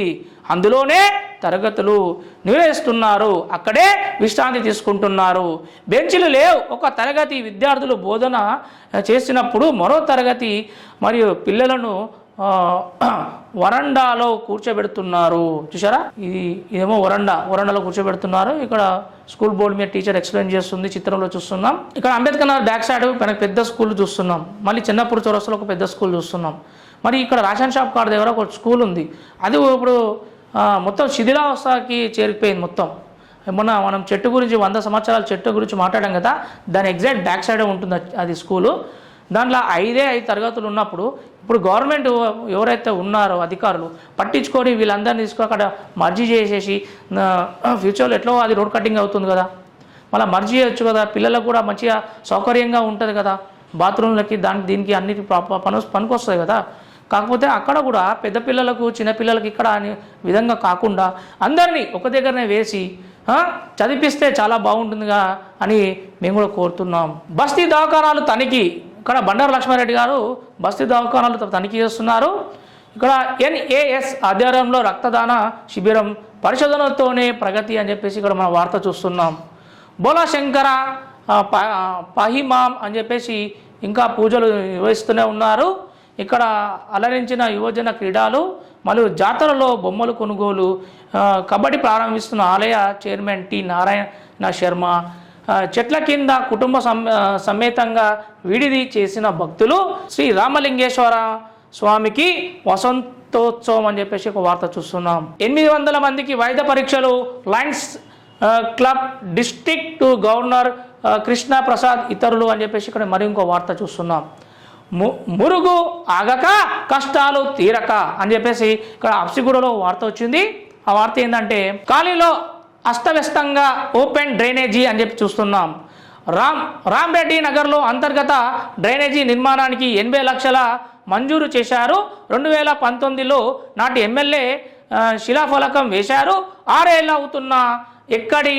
అందులోనే తరగతులు నిర్వహిస్తున్నారు. అక్కడే విశ్రాంతి తీసుకుంటున్నారు. బెంచ్లు లేవు. ఒక తరగతి విద్యార్థులు బోధన చేసినప్పుడు మరో తరగతి మరియు పిల్లలను వరండాలో కూర్చోబెడుతున్నారు. చూసారా, ఇదేమో వరండాలో కూర్చోబెడుతున్నారు. ఇక్కడ స్కూల్ బోర్డు మీద టీచర్ ఎక్స్ప్లెయిన్ చేస్తుంది. చిత్రంలో చూస్తున్నాం. ఇక్కడ అంబేద్కర్ నగర్ బ్యాక్ సైడ్ మనకు పెద్ద స్కూల్ చూస్తున్నాం. మళ్ళీ చిన్నప్పుడు చౌరస్తాలో ఒక పెద్ద స్కూల్ చూస్తున్నాం. మరి ఇక్కడ రేషన్ షాప్ కాడ దగ్గర ఒక స్కూల్ ఉంది. అది ఇప్పుడు మొత్తం శిథిలావస్థకి చేరిపోయింది. మొత్తం మనం చెట్టు గురించి 100 సంవత్సరాల చెట్టు గురించి మాట్లాడాం కదా, దాని ఎగ్జాక్ట్ బ్యాక్ సైడే ఉంటుంది అది స్కూలు. దాంట్లో 5 తరగతులు ఉన్నప్పుడు ఇప్పుడు గవర్నమెంట్ ఎవరైతే ఉన్నారో అధికారులు పట్టించుకొని వీళ్ళందరినీ తీసుకొని అక్కడ మర్జీ చేసేసి ఫ్యూచర్లో ఎట్లా అది రోడ్ కటింగ్ అవుతుంది కదా, మళ్ళీ మర్జీ చేయొచ్చు కదా, పిల్లలకు కూడా మంచిగా సౌకర్యంగా ఉంటుంది కదా, బాత్రూమ్లకి దీనికి అన్నిటి పనికొస్తాయి కదా. కాకపోతే అక్కడ కూడా పెద్ద పిల్లలకు చిన్నపిల్లలకి ఇక్కడ అనే విధంగా కాకుండా అందరినీ ఒక దగ్గరనే వేసి చదివిస్తే చాలా బాగుంటుందిగా అని మేము కూడా కోరుతున్నాం. బస్తీ దవాఖానాలు తనిఖీ. ఇక్కడ బండారు లక్ష్మారెడ్డి గారు బస్తీ దవాఖానాలు తనిఖీ చేస్తున్నారు. ఇక్కడ NAS ఆధ్వర్యంలో రక్తదాన శిబిరం పరిశోధనలతోనే ప్రగతి అని చెప్పేసి ఇక్కడ మనం వార్త చూస్తున్నాం. బోలా శంకర పాహిమాం అని చెప్పేసి ఇంకా పూజలు నిర్వహిస్తూనే ఉన్నారు. ఇక్కడ అలరించిన యువజన క్రీడలు మరియు జాతరలో బొమ్మలు కొనుగోలు, కబడ్డీ ప్రారంభిస్తున్న ఆలయ చైర్మన్ టి నారాయణ శర్మ, చెట్ల కింద కుటుంబ సమేతంగా విడిది చేసిన భక్తులు, శ్రీ రామలింగేశ్వర స్వామికి వసంతోత్సవం అని చెప్పేసి ఒక వార్త చూస్తున్నాం. 800 మందికి వైద్య పరీక్షలు, Lions club district governor Krishna Prasad ఇతరులు అని చెప్పేసి ఇక్కడ మరి ఇంకో వార్త చూస్తున్నాం. మురుగు ఆగక కష్టాలు తీరక అని చెప్పేసి ఇక్కడ అప్సిగూడలో వార్త వచ్చింది. ఆ వార్త ఏంటంటే ఖాళీలో అస్తవ్యస్తంగా ఓపెన్ డ్రైనేజీ అని చెప్పి చూస్తున్నాం. రామ్రెడ్డి నగర్లో అంతర్గత డ్రైనేజీ నిర్మాణానికి 80 లక్షల మంజూరు చేశారు. 2019లో నాటి ఎమ్మెల్యే శిలాఫలకం వేశారు. 6 ఏళ్ళు అవుతున్నా ఎక్కడి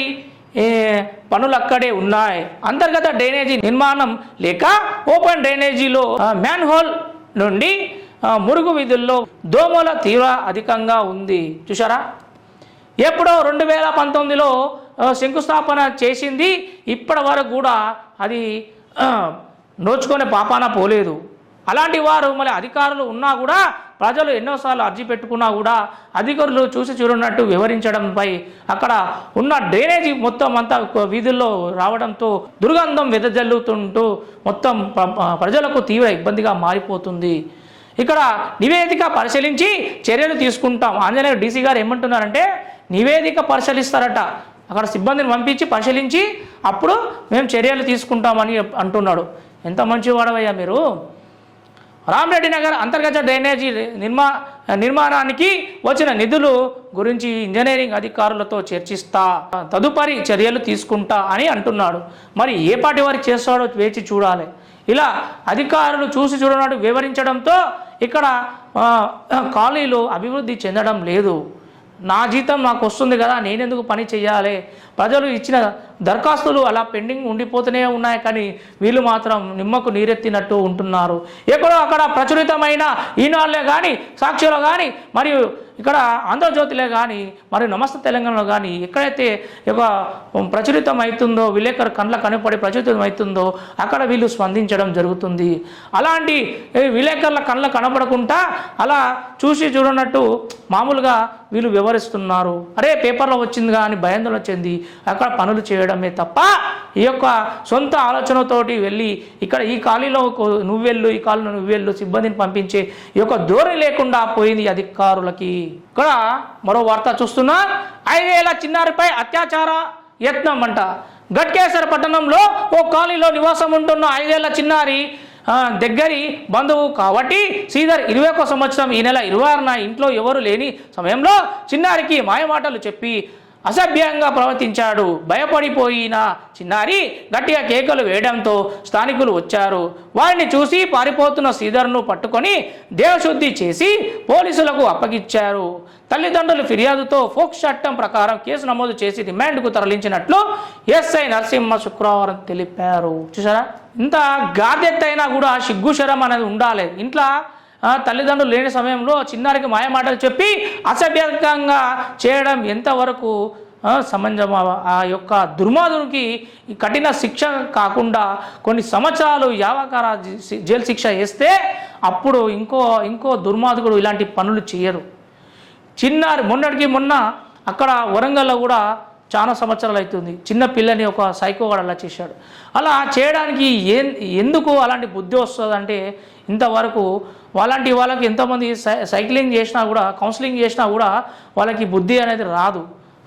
పనులు అక్కడే ఉన్నాయి. అంతర్గత డ్రైనేజీ నిర్మాణం లేక ఓపెన్ డ్రైనేజీలో మ్యాన్ హోల్ నుండి మురుగు వీధుల్లో దోమల తీవ్ర అధికంగా ఉంది. చూసారా, ఎప్పుడో 2019లో శంకుస్థాపన చేసింది, ఇప్పటి వరకు కూడా అది నోచుకునే పాపాన పోలేదు. అలాంటి వారు మళ్ళీ అధికారులు ఉన్నా కూడా ప్రజలు ఎన్నోసార్లు అర్జీ పెట్టుకున్నా కూడా అధికారులు చూసి చూడనట్టు వివరించడంపై అక్కడ ఉన్న డ్రైనేజీ మొత్తం అంతా వీధుల్లో రావడంతో దుర్గంధం వెదజల్లుతుంటూ మొత్తం ప్రజలకు తీవ్ర ఇబ్బందిగా మారిపోతుంది. ఇక్కడ నివేదిక పరిశీలించి చర్యలు తీసుకుంటాం. ఆంజనేయ డీసీ గారు ఏమంటున్నారంటే నివేదిక పరిశీలిస్తారట, అక్కడ సిబ్బందిని పంపించి పరిశీలించి అప్పుడు మేము చర్యలు తీసుకుంటామని అంటున్నాడు. ఎంత మంచివాడవయ్యా మీరు. రామ్రెడ్డి నగర్ అంతర్గత డ్రైనేజీ నిర్మాణానికి వచ్చిన నిధులు గురించి ఇంజనీరింగ్ అధికారులతో చర్చిస్తా, తదుపరి చర్యలు తీసుకుంటా అని అంటున్నాడు. మరి ఏ పార్టీ వారికి చేస్తాడో వేచి చూడాలి. ఇలా అధికారులు చూసి చూడనట్టు వివరించడంతో ఇక్కడ కాలనీలు అభివృద్ధి చెందడం లేదు. నా జీతం నాకు వస్తుంది కదా, నేనెందుకు పని చేయాలి? ప్రజలు ఇచ్చిన దరఖాస్తులు అలా పెండింగ్ ఉండిపోతూనే ఉన్నాయి, కానీ వీళ్ళు మాత్రం నిమ్మకు నీరెత్తినట్టు ఉంటున్నారు. ఎక్కడో అక్కడ ప్రచురితమైన ఈనాళ్ళే కానీ, సాక్షిలో కానీ, మరియు ఇక్కడ ఆంధ్రజ్యోతిలే కానీ, మరియు నమస్తే తెలంగాణలో కానీ ఎక్కడైతే ప్రచురితం అవుతుందో, విలేకరు కండ్ల కనపడి ప్రచురితం అవుతుందో అక్కడ వీళ్ళు స్పందించడం జరుగుతుంది. అలాంటి విలేకరుల కండ్ల కనపడకుండా అలా చూసి చూడనట్టు మామూలుగా వీళ్ళు వివరిస్తున్నారు. అరే పేపర్లో వచ్చింది కానీ భయాందోళన చెంది అక్కడ పనులు చేయడమే తప్ప ఈ యొక్క సొంత ఆలోచనతోటి వెళ్ళి ఇక్కడ ఈ కాలనీలో నువ్వెళ్ళు, ఈ కాలనీలో నువ్వెళ్ళు సిబ్బందిని పంపించే ఈ యొక్క ధోరణి లేకుండా పోయింది అధికారులకి. ఇక్కడ మరో వార్త చూస్తున్నా, 5 ఏళ్ల చిన్నారిపై అత్యాచార యత్నం అంట. గట్కేసర్ పట్టణంలో ఓ కాలనీలో నివాసం ఉంటున్న 5 ఏళ్ల చిన్నారి దగ్గరి బంధువు కాబట్టి శ్రీధర్ 21 సంవత్సరం ఈ నెల 26న ఇంట్లో ఎవరు లేని సమయంలో చిన్నారికి మాయమాటలు చెప్పి అసభ్యంగా ప్రవర్తించాడు. భయపడిపోయిన చిన్నారి గట్టిగా కేకలు వేయడంతో స్థానికులు వచ్చారు. వారిని చూసి పారిపోతున్న శ్రీధర్ను పట్టుకొని దేవశుద్ధి చేసి పోలీసులకు అప్పగించారు. తల్లిదండ్రుల ఫిర్యాదుతో ఫోక్స్ చట్టం ప్రకారం కేసు నమోదు చేసి రిమాండ్కు తరలించినట్లు ఎస్ఐ నరసింహ శుక్రవారం తెలిపారు. చూసారా, ఇంత గాధ్యతైనా కూడా సిగ్గుశరం అనేది ఉండాలి. ఇంట్లో తల్లిదండ్రులు లేని సమయంలో చిన్నారికి మాయమాటలు చెప్పి అసభ్యంగా చేయడం ఎంతవరకు సమంజమ? ఆ యొక్క దుర్మార్గునికి కఠిన శిక్ష కాకుండా కొన్ని సంవత్సరాలు యావకార జైలు శిక్ష వేస్తే అప్పుడు ఇంకో దుర్మార్గుడు ఇలాంటి పనులు చేయరు. చిన్నారి మొన్న అక్కడ వరంగల్లో కూడా చాలా సంవత్సరాలు అవుతుంది, చిన్న పిల్లని ఒక సైకో వాడు అలా చేశాడు. అలా చేయడానికి ఎందుకు అలాంటి బుద్ధి వస్తుందంటే ఇంతవరకు వాళ్ళకి ఎంతోమంది సైక్లింగ్ చేసినా కూడా, కౌన్సిలింగ్ చేసినా కూడా వాళ్ళకి బుద్ధి అనేది రాదు.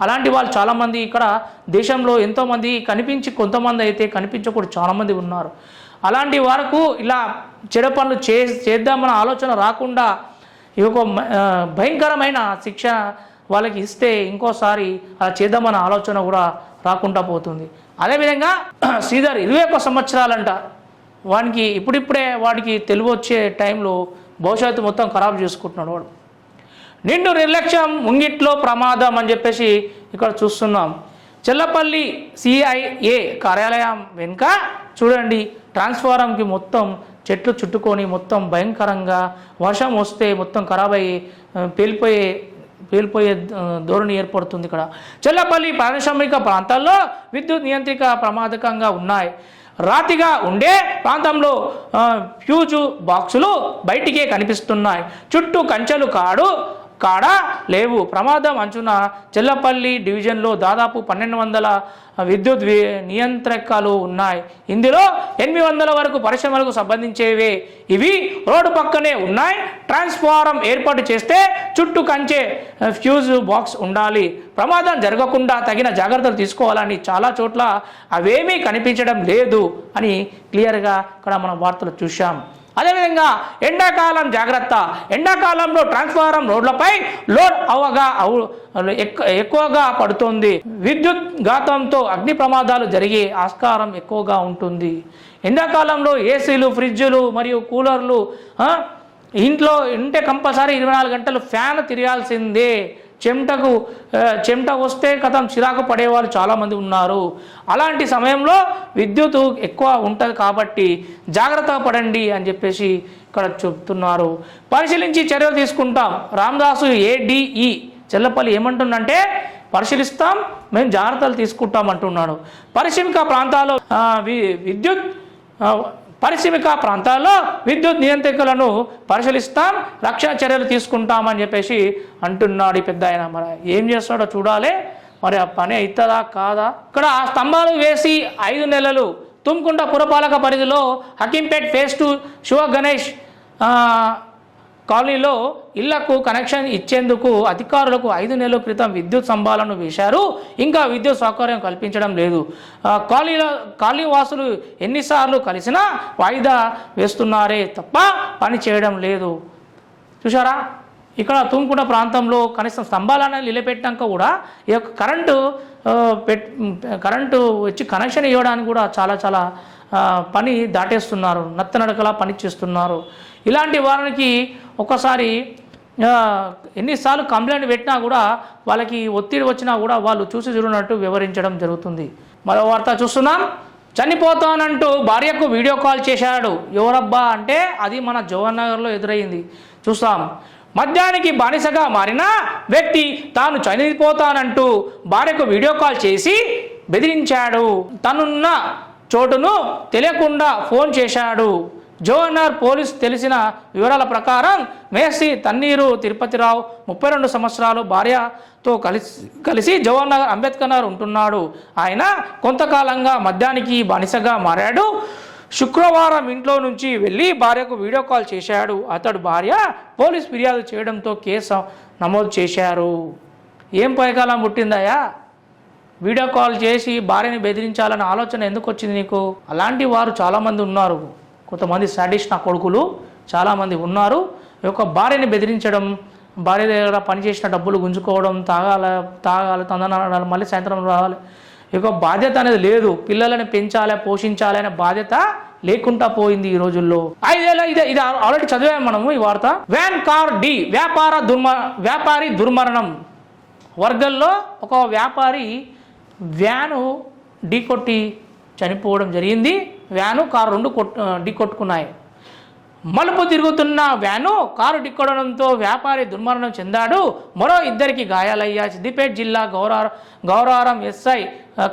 అలాంటి వాళ్ళు చాలామంది ఇక్కడ దేశంలో ఎంతోమంది కనిపించి, కొంతమంది అయితే కనిపించకూడదు చాలామంది ఉన్నారు. అలాంటి వరకు ఇలా చెడు పనులు చేద్దామన్న ఆలోచన రాకుండా ఈ ఒక భయంకరమైన శిక్ష వాళ్ళకి ఇస్తే ఇంకోసారి అలా చేద్దామన్న ఆలోచన కూడా రాకుండా పోతుంది. అదేవిధంగా శ్రీధర్ 21 సంవత్సరాలంట. వాడికి ఇప్పుడిప్పుడే వాడికి తెలివి వచ్చే టైంలో భవిష్యత్తు మొత్తం ఖరాబ్ చేసుకుంటున్నాడు వాడు. నిండు నిర్లక్ష్యం ముంగిట్లో ప్రమాదం అని చెప్పేసి ఇక్కడ చూస్తున్నాం. చెల్లపల్లి సిఐఏ కార్యాలయం వెనుక చూడండి, ట్రాన్స్ఫారంకి మొత్తం చెట్లు చుట్టుకొని మొత్తం భయంకరంగా వర్షం వస్తే మొత్తం ఖరాబ్ అయ్యి పేలిపోయే ధోరణి ఏర్పడుతుంది. ఇక్కడ చెల్లపల్లి పారిశ్రామిక ప్రాంతాల్లో విద్యుత్ నియంత్రిక ప్రమాదకంగా ఉన్నాయి. రాతిగా ఉండే ప్రాంతంలో ఫ్యూజు బాక్సులు బయటికే కనిపిస్తున్నాయి. చుట్టూ కంచెలు కాడ లేవు. ప్రమాదం అంచున చెల్లపల్లి డివిజన్లో దాదాపు 1200 విద్యుత్ నియంత్రకాలు ఉన్నాయి. ఇందులో 800 వరకు పరిశ్రమలకు సంబంధించేవే. ఇవి రోడ్డు పక్కనే ఉన్నాయి. ట్రాన్స్ఫారం ఏర్పాటు చేస్తే చుట్టూ కంచె ఫ్యూజ్ బాక్స్ ఉండాలి. ప్రమాదం జరగకుండా తగిన జాగ్రత్తలు తీసుకోవాలని చాలా చోట్ల అవేమీ కనిపించడం లేదు అని క్లియర్గా ఇక్కడ మనం వార్తలు చూసాం. అదేవిధంగా ఎండాకాలం జాగ్రత్త. ఎండాకాలంలో ట్రాన్స్ఫారం రోడ్లపై లోడ్ ఎక్కువగా పడుతుంది. విద్యుత్ ఘాతంతో అగ్ని ప్రమాదాలు జరిగే ఆస్కారం ఎక్కువగా ఉంటుంది. ఎండాకాలంలో ఏసీలు, ఫ్రిడ్జులు మరియు కూలర్లు ఇంట్లో ఉంటే కంపల్సరీ 24 గంటలు ఫ్యాన్ తిరగాల్సిందే. చెమట వస్తే కథం చిరాకు పడేవాళ్ళు చాలామంది ఉన్నారు. అలాంటి సమయంలో విద్యుత్ ఎక్కువ ఉంటుంది కాబట్టి జాగ్రత్త పడండి అని చెప్పేసి ఇక్కడ చెప్తున్నారు. పరిశీలించి చర్యలు తీసుకుంటాం. రామదాసు ADE చెల్లపల్లి ఏమంటుందంటే పరిశీలిస్తాం, మేము జాగ్రత్తలు తీసుకుంటాం అంటున్నాడు. పారిశ్రామిక ప్రాంతాల్లో విద్యుత్ నియంత్రికలను పరిశీలిస్తాం, రక్షణ చర్యలు తీసుకుంటామని చెప్పేసి అంటున్నాడు ఈ పెద్ద ఆయన. మరి ఏం చేస్తాడో చూడాలి. మరి ఆ పని అవుతుందా కాదా? ఇక్కడ ఆ స్తంభాలు వేసి 5 నెలలు. తుమ్కుంట పురపాలక పరిధిలో హకీంపేట్ ఫేజ్ 2 శివ గణేష్ కాలనీలో ఇళ్లకు కనెక్షన్ ఇచ్చేందుకు అధికారులకు 5 నెలల క్రితం విద్యుత్ స్తంభాలను వేశారు. ఇంకా విద్యుత్ సౌకర్యం కల్పించడం లేదు. కాలనీ వాసులు ఎన్నిసార్లు కలిసినా వాయిదా వేస్తున్నారే తప్ప పని చేయడం లేదు. చూసారా, ఇక్కడ తుమ్కుంట ప్రాంతంలో కనీసం స్తంభాలను నిలబెట్టాక కూడా ఈ యొక్క కరెంటు వచ్చి కనెక్షన్ ఇవ్వడానికి కూడా చాలా పని దాటేస్తున్నారు, నత్తనడకలా పని చేస్తున్నారు. ఇలాంటి వారికి ఒకసారి ఎన్నిసార్లు కంప్లైంట్ పెట్టినా కూడా వాళ్ళకి ఒత్తిడి వచ్చినా కూడా వాళ్ళు చూసి చూడనట్టు వివరించడం జరుగుతుంది. మరో వార్త చూస్తున్నాం. చనిపోతానంటూ భార్యకు వీడియో కాల్ చేశాడు. ఎవరబ్బా అంటే అది మన జవహర్ నగర్లో ఎదురైంది. చూస్తాం. మద్యానికి బానిసగా మారిన వ్యక్తి తాను చనిపోతానంటూ భార్యకు వీడియో కాల్ చేసి బెదిరించాడు. తనున్న చోటును తెలియకుండా ఫోన్ చేశాడు. జవహర్ పోలీసు తెలిసిన వివరాల ప్రకారం మేస్త్రి తన్నీరు తిరుపతిరావు 32 సంవత్సరాలు భార్యతో కలిసి జవహర్ నగర్ అంబేద్కర్ నగర్ ఉంటున్నాడు. ఆయన కొంతకాలంగా మద్యానికి బానిసగా మారాడు. శుక్రవారం ఇంట్లో నుంచి వెళ్ళి భార్యకు వీడియో కాల్ చేశాడు. అతడు భార్య పోలీసు ఫిర్యాదు చేయడంతో కేసు నమోదు చేశారు. ఏం పైకాలం పుట్టిందయ్యా? వీడియో కాల్ చేసి భార్యని బెదిరించాలన్న ఆలోచన ఎందుకు వచ్చింది నీకు? అలాంటి వారు చాలామంది ఉన్నారు. కొంతమంది సాడిస్ట్ నా కొడుకులు చాలామంది ఉన్నారు. ఈ యొక్క భార్యని బెదిరించడం, భార్య దగ్గర పనిచేసిన డబ్బులు గుంజుకోవడం, తాగాలి తందనాడాలి, మళ్ళీ సాయంత్రం రావాలి. ఈ యొక్క బాధ్యత అనేది లేదు. పిల్లలని పెంచాలి, పోషించాలి అనే బాధ్యత లేకుండా పోయింది ఈ రోజుల్లో. 5 ఏళ్ళ ఇది ఆల్రెడీ చదివాము మనము ఈ వార్త. వ్యాన్ కార్ డి వ్యాపారి దుర్మరణం. వర్గంలో ఒక వ్యాపారి వ్యాను ఢీకొట్టి చనిపోవడం జరిగింది. Van car 2 ఢీకొట్టుకున్నాయి. మలుపు తిరుగుతున్న వ్యాను కారు ఢీకొట్టడంతో వ్యాపారి దుర్మరణం చెందాడు. మరో 2 గాయాలయ్యాయి. సిద్దిపేట జిల్లా గౌరారం ఎస్ఐ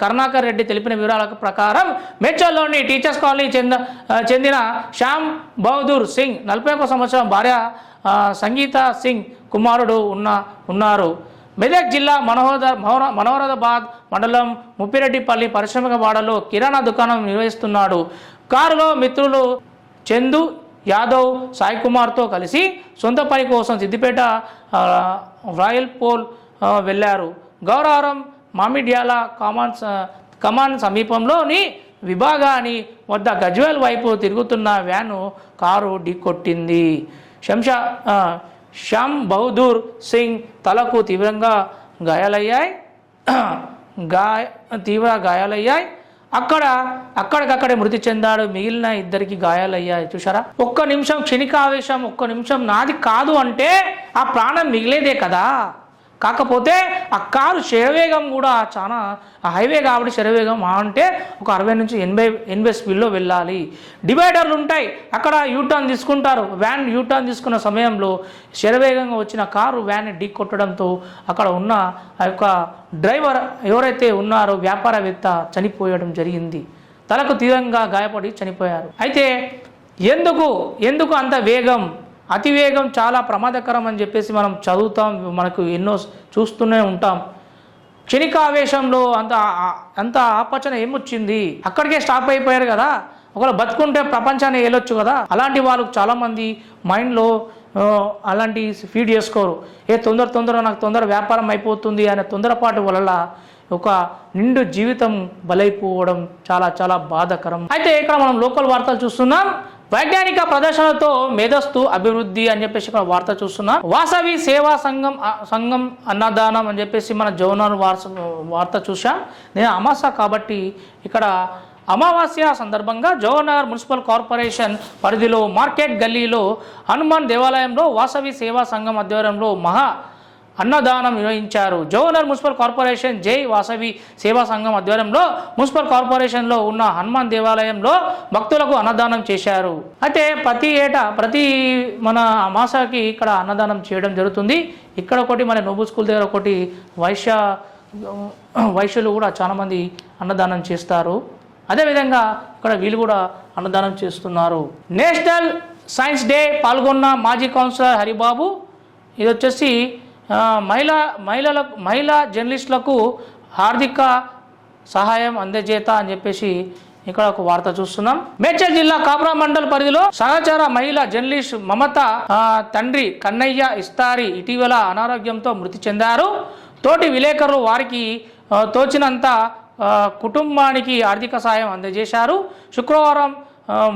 కరుణాకర్ రెడ్డి తెలిపిన వివరాల ప్రకారం మేడ్చల్లోని టీచర్స్ కాలనీ చెందిన శ్యామ్ బహదూర్ సింగ్ 41 సంవత్సరం భార్య సంగీత సింగ్ కుమారుడు ఉన్నారు. మెదక్ జిల్లా మనోహరాబాద్ మండలం ముప్పిరెడ్డిపల్లి పారిశ్రామిక వాడలో కిరాణా దుకాణం నిర్వహిస్తున్నాడు. కారులో మిత్రులు చందు యాదవ్, సాయి కుమార్తో కలిసి సొంత పని కోసం సిద్దిపేట రాయల్ పోల్ వెళ్ళారు. గౌరారం మామిడ్యాల కమాన్ సమీపంలోని విభాగాని వద్ద గజ్వేల్ వైపు తిరుగుతున్న వ్యాను కారు ఢీకొట్టింది. శ్యామ్ బహదూర్ సింగ్ తలకు తీవ్ర గాయాలయ్యాయి. అక్కడికక్కడే మృతి చెందాడు. మిగిలిన 2 గాయాలయ్యాయి. చూసారా, ఒక్క నిమిషం క్షణికావేశం, ఒక్క నిమిషం నాది కాదు అంటే ఆ ప్రాణం మిగిలేదే కదా. కాకపోతే ఆ కారు శరవేగం కూడా చాలా హైవే కాబట్టి శరవేగం అంటే ఒక 60 నుంచి 80 స్పీడ్లో వెళ్ళాలి. డివైడర్లు ఉంటాయి, అక్కడ యూటర్న్ తీసుకుంటారు. వ్యాన్ యూటర్న్ తీసుకున్న సమయంలో శరవేగంగా వచ్చిన కారు వ్యాన్ ఢీ కొట్టడంతో అక్కడ ఉన్న ఆ యొక్క డ్రైవర్ ఎవరైతే ఉన్నారో వ్యాపారవేత్త చనిపోయడం జరిగింది. తలకు తీవ్రంగా గాయపడి చనిపోయారు. అయితే ఎందుకు అంత వేగం? అతివేగం చాలా ప్రమాదకరం అని చెప్పేసి మనం చదువుతాం, మనకు ఎన్నో చూస్తూనే ఉంటాం. క్షణికావేశంలో అంత ఆపచన ఏమొచ్చింది? అక్కడికే స్టాప్ అయిపోయారు కదా. ఒకవేళ బతుకుంటే ప్రపంచాన్ని వెళ్ళొచ్చు కదా. అలాంటి వాళ్ళకు చాలామంది మైండ్లో అలాంటి ఫీడ్ చేసుకోరు. తొందర నాకు తొందర వ్యాపారం అయిపోతుంది అనే తొందరపాటు వల్ల ఒక నిండు జీవితం బలైపోవడం చాలా బాధాకరం. అయితే ఇక్కడ మనం లోకల్ వార్తలు చూస్తున్నాం. వైజ్ఞానిక ప్రదర్శనలతో మేధస్తు అభివృద్ధి అని చెప్పేసి ఇక్కడ వార్త చూస్తున్నాం. వాసవి సేవా సంఘం అన్నదానం అని చెప్పేసి మన జవనర్ వార్త చూసాం. నేను అమాస కాబట్టి ఇక్కడ అమావాస్య సందర్భంగా జవహర్నగర్ మున్సిపల్ కార్పొరేషన్ పరిధిలో మార్కెట్ గల్లీలో హనుమాన్ దేవాలయంలో వాసవి సేవా సంఘం ఆధ్వర్యంలో మహా అన్నదానం నిర్వహించారు. జవహర్నగర్ మున్సిపల్ కార్పొరేషన్ జై వాసవి సేవా సంఘం ఆధ్వర్యంలో మున్సిపల్ కార్పొరేషన్లో ఉన్న హనుమాన్ దేవాలయంలో భక్తులకు అన్నదానం చేశారు. అయితే ప్రతి మన అమాసకి ఇక్కడ అన్నదానం చేయడం జరుగుతుంది. ఇక్కడ ఒకటి మన నోబుల్ స్కూల్ దగ్గర ఒకటి వైశ్యులు కూడా చాలామంది అన్నదానం చేస్తారు. అదేవిధంగా ఇక్కడ వీళ్ళు కూడా అన్నదానం చేస్తున్నారు. నేషనల్ సైన్స్ డే పాల్గొన్న మాజీ కౌన్సిలర్ హరిబాబు. ఇది వచ్చేసి మహిళా జర్నలిస్టులకు ఆర్థిక సహాయం అందజేత అని చెప్పేసి ఇక్కడ ఒక వార్త చూస్తున్నాం. మేడ్చల్ జిల్లా కాప్రా మండల్ పరిధిలో సహచర మహిళా జర్నలిస్ట్ మమత తండ్రి కన్నయ్య ఇస్తారి ఇటీవల అనారోగ్యంతో మృతి చెందారు. తోటి విలేకరులు వారికి తోచినంత కుటుంబానికి ఆర్థిక సాయం అందజేశారు. శుక్రవారం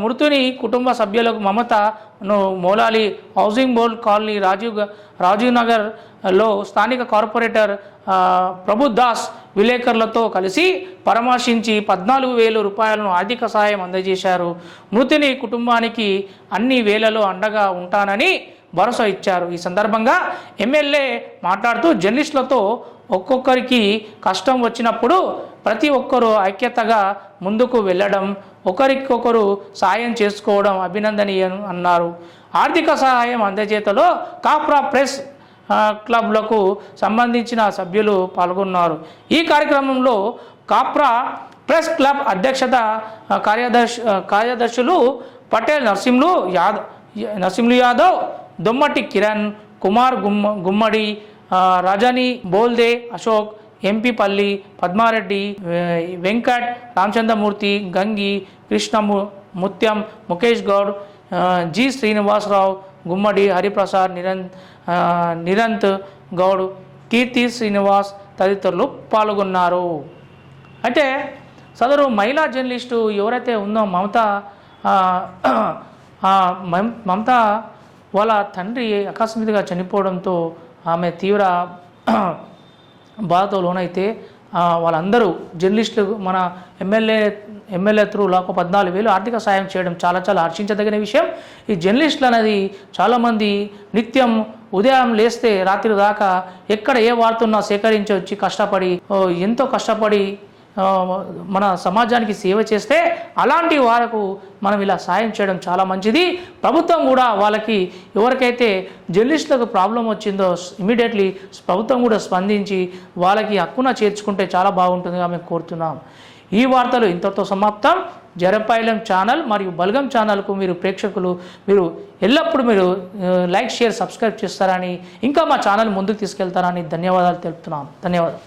మృతుని కుటుంబ సభ్యులకు మమతను Moulali housing board colony Rajiv నగర్లో స్థానిక కార్పొరేటర్ ప్రభుదాస్ విలేకరులతో కలిసి పరామర్శించి 14,000 రూపాయలను ఆర్థిక సాయం అందజేశారు. మృతుని కుటుంబానికి అన్ని వేళలో అండగా ఉంటానని భరోసా ఇచ్చారు. ఈ సందర్భంగా ఎమ్మెల్యే మాట్లాడుతూ జర్నలిస్టులతో ఒక్కొక్కరికి కష్టం వచ్చినప్పుడు ప్రతి ఒక్కరూ ఐక్యతగా ముందుకు వెళ్ళడం, ఒకరికొకరు సాయం చేసుకోవడం అభినందనీయం అన్నారు. ఆర్థిక సహాయం అందజేతలో కాప్రా ప్రెస్ క్లబ్లకు సంబంధించిన సభ్యులు పాల్గొన్నారు. ఈ కార్యక్రమంలో కాప్రా ప్రెస్ క్లబ్ అధ్యక్షత కార్యదర్శులు పటేల్ నరసింహులు యాదవ్, దొమ్మటి కిరణ్ కుమార్ గుమ్మడి, రజని బోల్దే, అశోక్, ఎంపీపల్లి పద్మారెడ్డి, వెంకట్, రామచంద్రమూర్తి, గంగి, కృష్ణ ముత్యం, ముఖేష్ గౌడ్, జి శ్రీనివాసరావు, గుమ్మడి హరిప్రసాద్, నిరంత్ గౌడ్, కీర్తి శ్రీనివాస్ తదితరులు పాల్గొన్నారు. అయితే సదరు మహిళా జర్నలిస్టు ఎవరైతే ఉందో మమత వాళ్ళ తండ్రి అకస్మాత్తుగా చనిపోవడంతో ఆమె తీవ్ర బాధతో లోనైతే వాళ్ళందరూ జర్నలిస్టులు మన ఎమ్మెల్యే త్రూ లాకు 14,000 ఆర్థిక సాయం చేయడం చాలా హర్షించదగిన విషయం. ఈ జర్నలిస్టులు అనేది చాలామంది నిత్యం ఉదయం లేస్తే రాత్రి దాకా ఎక్కడ ఏ వార్తన్నా సేకరించి వచ్చి ఎంతో కష్టపడి మన సమాజానికి సేవ చేస్తే అలాంటి వారికి మనం ఇలా సాయం చేయడం చాలా మంచిది. ప్రభుత్వం కూడా వాళ్ళకి ఎవరికైతే జర్నలిస్టులకు ప్రాబ్లం వచ్చిందో ఇమీడియట్లీ ప్రభుత్వం కూడా స్పందించి వాళ్ళకి హక్కున చేర్చుకుంటే చాలా బాగుంటుందిగా మేము కోరుతున్నాం. ఈ వార్తలు ఇంతతో సమాప్తం. జరపైలం ఛానల్ మరియు బల్గం ఛానల్కు ప్రేక్షకులు ఎల్లప్పుడూ లైక్, షేర్, సబ్స్క్రైబ్ చేస్తారని, ఇంకా మా ఛానల్ ముందుకు తీసుకెళ్తారని ధన్యవాదాలు తెలుపుతున్నాం. ధన్యవాదాలు.